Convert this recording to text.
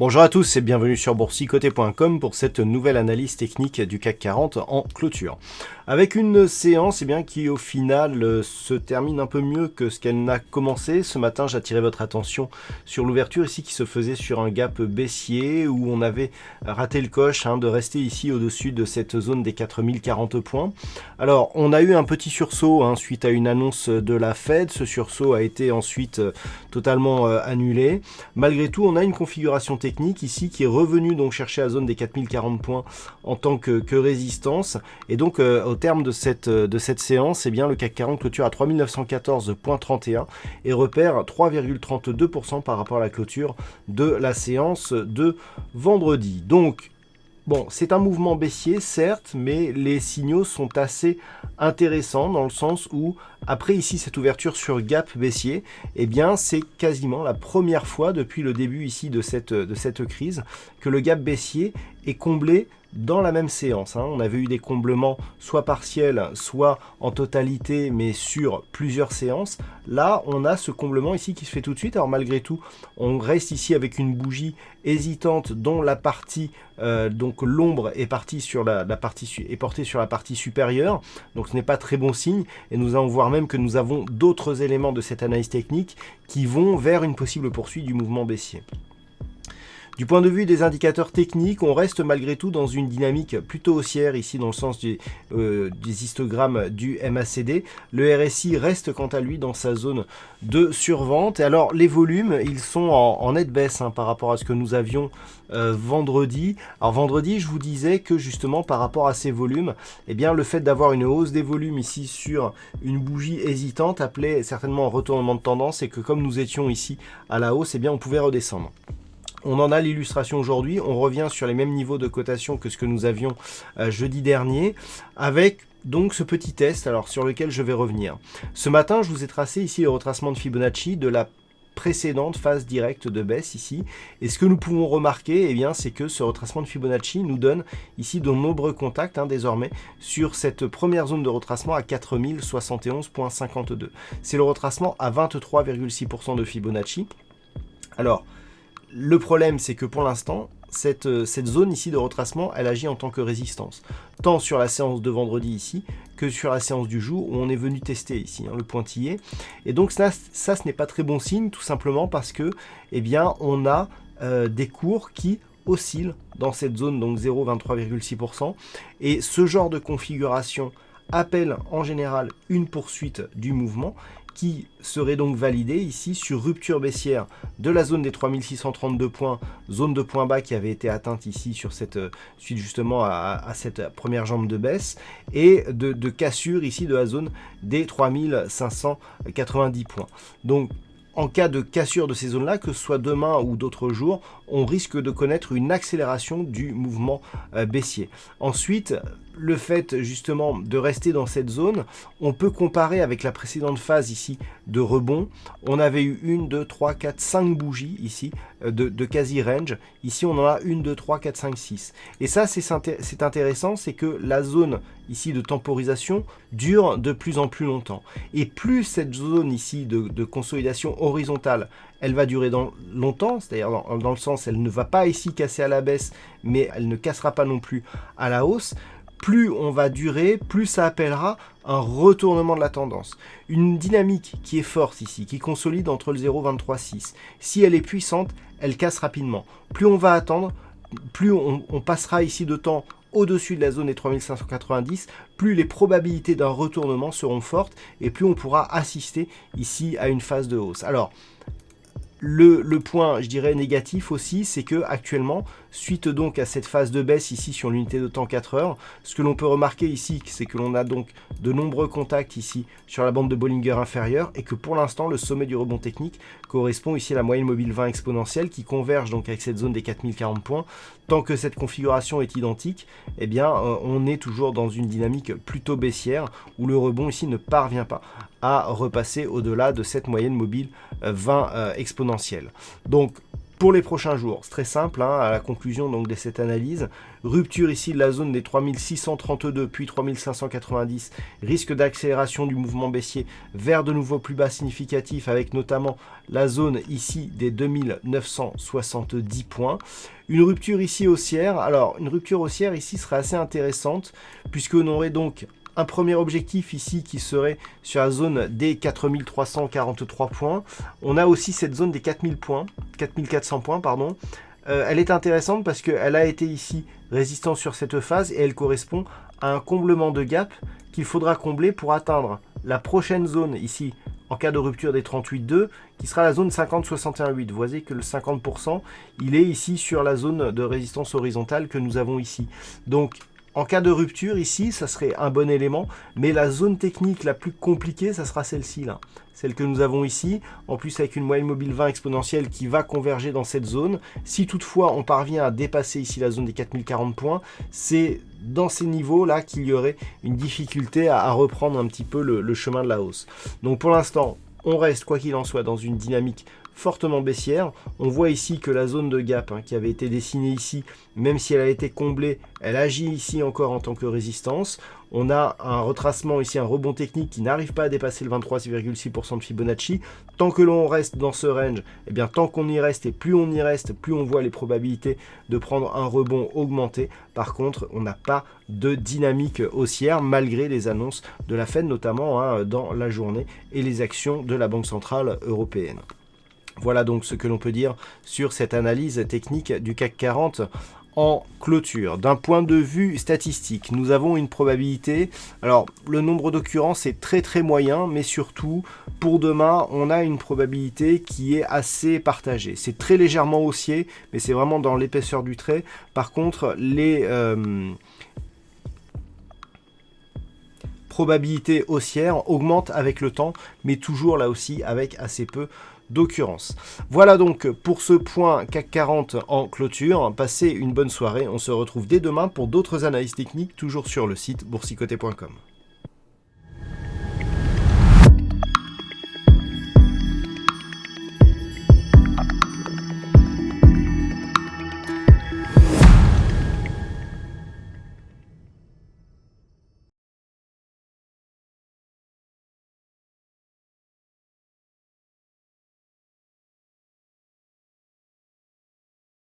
Bonjour à tous et bienvenue sur boursicoté.com pour cette nouvelle analyse technique du CAC 40 en clôture. Avec une séance qui au final se termine un peu mieux que ce qu'elle n'a commencé. Ce matin, j'attirais votre attention sur l'ouverture ici qui se faisait sur un gap baissier où on avait raté le coche de rester ici au-dessus de cette zone des 4040 points. Alors, on a eu un petit sursaut suite à une annonce de la Fed. Ce sursaut a été ensuite totalement annulé. Malgré tout, on a une configuration technique ici qui est revenue donc chercher la zone des 4040 points en tant que résistance. Et donc, au terme de cette séance, le CAC 40 clôture à 3914,31 et repère 3,32% par rapport à la clôture de la séance de vendredi. Donc, bon, c'est un mouvement baissier, certes, mais les signaux sont assez intéressants dans le sens où, après ici cette ouverture sur gap baissier, c'est quasiment la première fois depuis le début ici de cette crise que le gap baissier est comblé dans la même séance. On avait eu des comblements soit partiels, soit en totalité, mais sur plusieurs séances. Là, on a ce comblement ici qui se fait tout de suite. Alors malgré tout, on reste ici avec une bougie hésitante dont la partie, donc l'ombre est partie sur est portée sur la partie supérieure. Donc ce n'est pas très bon signe. Et nous allons voir même que nous avons d'autres éléments de cette analyse technique qui vont vers une possible poursuite du mouvement baissier. Du point de vue des indicateurs techniques, on reste malgré tout dans une dynamique plutôt haussière ici dans le sens des histogrammes du MACD. Le RSI reste quant à lui dans sa zone de survente. Et alors les volumes, ils sont en nette baisse par rapport à ce que nous avions vendredi. Alors vendredi, je vous disais que justement par rapport à ces volumes, le fait d'avoir une hausse des volumes ici sur une bougie hésitante appelait certainement un retournement de tendance et que comme nous étions ici à la hausse, on pouvait redescendre. On en a l'illustration aujourd'hui, on revient sur les mêmes niveaux de cotation que ce que nous avions jeudi dernier, avec donc ce petit test sur lequel je vais revenir. Ce matin, je vous ai tracé ici le retracement de Fibonacci de la précédente phase directe de baisse ici. Et ce que nous pouvons remarquer, c'est que ce retracement de Fibonacci nous donne ici de nombreux contacts désormais sur cette première zone de retracement à 4071,52. C'est le retracement à 23,6% de Fibonacci. Alors, le problème, c'est que pour l'instant, cette zone ici de retracement, elle agit en tant que résistance. Tant sur la séance de vendredi ici, que sur la séance du jour où on est venu tester ici, le pointillé. Et donc ça ce n'est pas très bon signe, tout simplement parce que, on a des cours qui oscillent dans cette zone, donc 0,23,6%. Et ce genre de configuration appelle en général une poursuite du mouvement qui serait donc validé ici sur rupture baissière de la zone des 3632 points, zone de point bas qui avait été atteinte ici sur cette suite justement à cette première jambe de baisse et de cassure ici de la zone des 3590 points. Donc en cas de cassure de ces zones-là, que ce soit demain ou d'autres jours, on risque de connaître une accélération du mouvement baissier. Ensuite, le fait justement de rester dans cette zone, on peut comparer avec la précédente phase ici de rebond. On avait eu 1, 2, 3, 4, 5 bougies ici de quasi range. Ici, on en a 1, 2, 3, 4, 5, 6. Et ça, c'est intéressant, c'est que la zone ici de temporisation dure de plus en plus longtemps. Et plus cette zone ici de consolidation horizontale, elle va durer longtemps, c'est-à-dire dans le sens, elle ne va pas ici casser à la baisse, mais elle ne cassera pas non plus à la hausse. Plus on va durer, plus ça appellera un retournement de la tendance. Une dynamique qui est forte ici, qui consolide entre le 0,23,6. Si elle est puissante, elle casse rapidement. Plus on va attendre, plus on passera ici de temps au-dessus de la zone des 3590, plus les probabilités d'un retournement seront fortes et plus on pourra assister ici à une phase de hausse. Alors, le point, je dirais, négatif aussi, c'est que actuellement, suite donc à cette phase de baisse ici sur l'unité de temps 4 heures, ce que l'on peut remarquer ici, c'est que l'on a donc de nombreux contacts ici sur la bande de Bollinger inférieure et que pour l'instant, le sommet du rebond technique correspond ici à la moyenne mobile 20 exponentielle qui converge donc avec cette zone des 4040 points. Tant que cette configuration est identique, on est toujours dans une dynamique plutôt baissière où le rebond ici ne parvient pas à repasser au-delà de cette moyenne mobile 20 exponentielle. Donc, Pour les prochains jours, c'est très simple, hein, à la conclusion donc, de cette analyse, rupture ici de la zone des 3632 puis 3590, risque d'accélération du mouvement baissier vers de nouveaux plus bas significatifs avec notamment la zone ici des 2970 points. Une rupture ici haussière, alors une rupture haussière ici serait assez intéressante puisque on aurait donc un premier objectif ici qui serait sur la zone des 4343 points. On a aussi cette zone des 4000 points, 4400 points, pardon. Elle est intéressante parce qu'elle a été ici résistante sur cette phase et elle correspond à un comblement de gap qu'il faudra combler pour atteindre la prochaine zone ici en cas de rupture des 38,2 qui sera la zone 50,61,8. Vous voyez que le 50% il est ici sur la zone de résistance horizontale que nous avons ici. Donc en cas de rupture, ici, ça serait un bon élément, mais la zone technique la plus compliquée, ça sera celle-ci, là. Celle que nous avons ici, en plus avec une moyenne mobile 20 exponentielle qui va converger dans cette zone. Si toutefois on parvient à dépasser ici la zone des 4040 points, c'est dans ces niveaux-là qu'il y aurait une difficulté à reprendre un petit peu le chemin de la hausse. Donc pour l'instant, on reste, quoi qu'il en soit, dans une dynamique fortement baissière. On voit ici que la zone de gap qui avait été dessinée ici, même si elle a été comblée, elle agit ici encore en tant que résistance. On a un retracement ici, un rebond technique qui n'arrive pas à dépasser le 23,6% de Fibonacci. Tant que l'on reste dans ce range, eh bien tant qu'on y reste et plus on y reste, plus on voit les probabilités de prendre un rebond augmenter. Par contre, on n'a pas de dynamique haussière malgré les annonces de la Fed, notamment dans la journée, et les actions de la Banque Centrale Européenne. Voilà donc ce que l'on peut dire sur cette analyse technique du CAC 40 en clôture. D'un point de vue statistique, nous avons une probabilité, alors le nombre d'occurrences est très très moyen, mais surtout pour demain on a une probabilité qui est assez partagée. C'est très légèrement haussier, mais c'est vraiment dans l'épaisseur du trait. Par contre, les probabilités haussières augmentent avec le temps, mais toujours là aussi avec assez peu d'occurrence. Voilà donc pour ce point CAC 40 en clôture. Passez une bonne soirée. On se retrouve dès demain pour d'autres analyses techniques, toujours sur le site boursicoté.com.